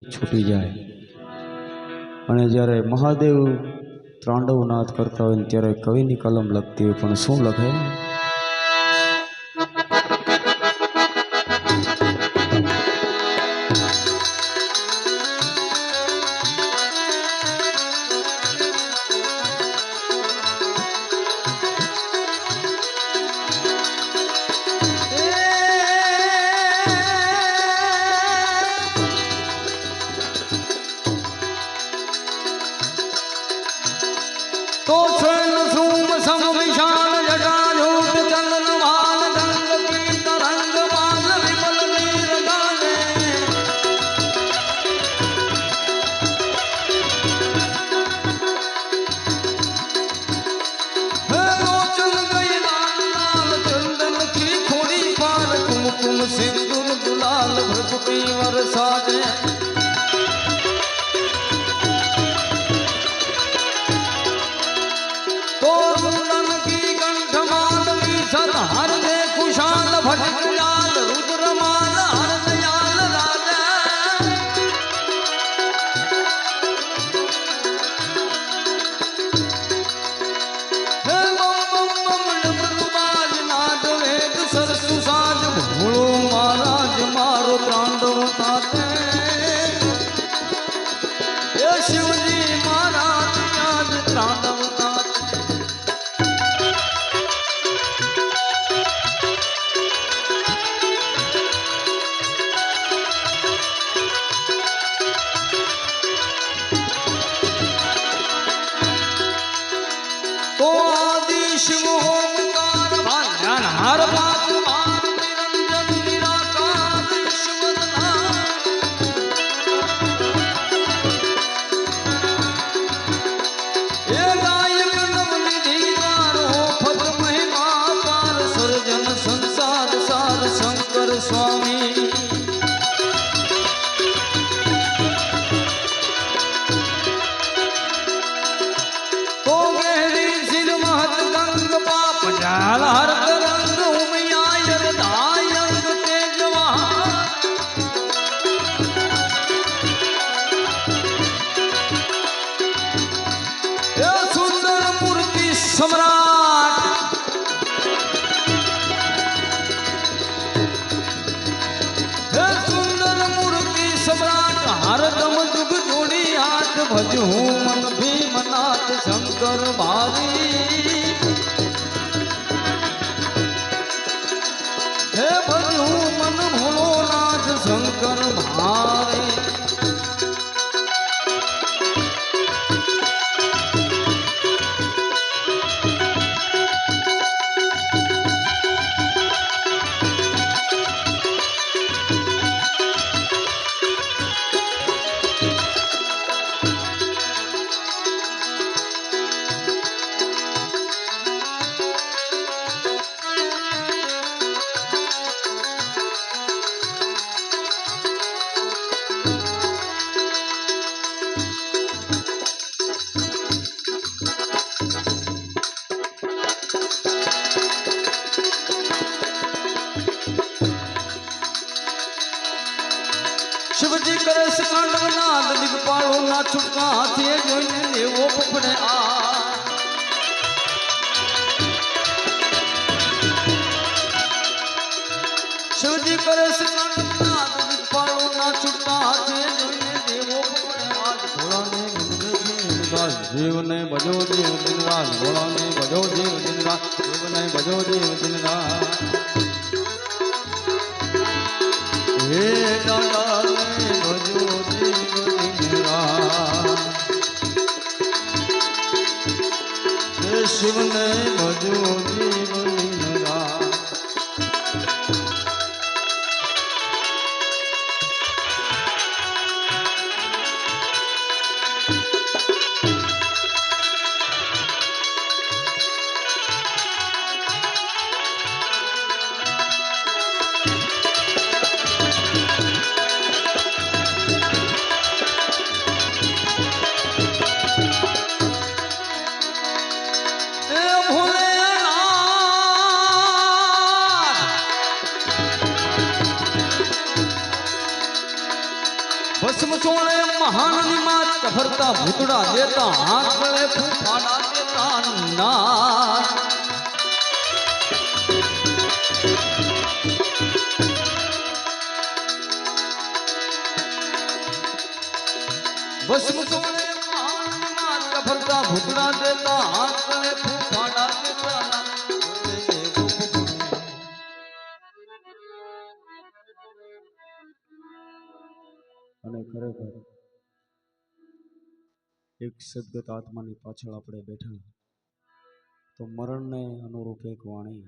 છૂટી જાય અને જ્યારે મહાદેવ ત્રાંડવ નાદ કરતા હોય ત્યારે કવિની કલમ લખતી હોય, પણ શું લખે? तो स्वर्ण सूम सम विशाल जटाजूट चंदन भाल गंग की तरंग बाल विमल नीर गाने लोचन गई लाल लाल चंदन की खोड़ी पार कुमकुम सिंदूर गुलाल भ्रगुटी वरसाने हर दे खुशाल भटकलाल रुद्रमाल हर दयाल राजा हे बम बम बम डमरुबाज नाद वेद सरसु साज भोलो महाराज मारो तांडव ताते हे शिवजी महाराज आज तांडव ताते शिव ओंकार भान हर बात मान निरंजन निराकार ईश्वरना ये गायक नवनिधि द्वार हो पद महिमा पार सर्जन संसार सार शंकर स्वामी जाल हर तरंग उमयायर दायंग तेजवा ये सुंदर मूर्ति सम्राट ये सुंदर मूर्ति सम्राट हरदम जुग जोड़ी हाथ भजू मन भीमनाथ शंकर भारी हे भजू मन भोलोनाथ शंकर भारे शिवजी करे स्कांडव नाद दिगपालो ना छुटका हाथी जोईने लेवो पपड़े आ शिवजी करे स्कांडव नाद दिगपालो ना छुटका हाथी जोईने लेवो पपड़े आज भोला ने जीव ने भजो जीव दिन रात भोला ने भजो जीव दिन रात जीव ने भजो जीव दिन रात हे दादा ने भजो जीव दिन रात हे शिव ने भजो जीव दिन रात સોળે મહાનની માં ચફરતા ભૂતડા દેતા હાથ ગળે ફૂફાડા દેતા ના ભસ્મ સોળે મહાનની માં ચફરતા ભૂતડા દેતા હાથ ગળે ફૂફાડા દેતા ના અને ખરેખર એક સદગત આત્માની પાછળ આપણે બેઠા તો મરણને અનુરૂપ એક વાણી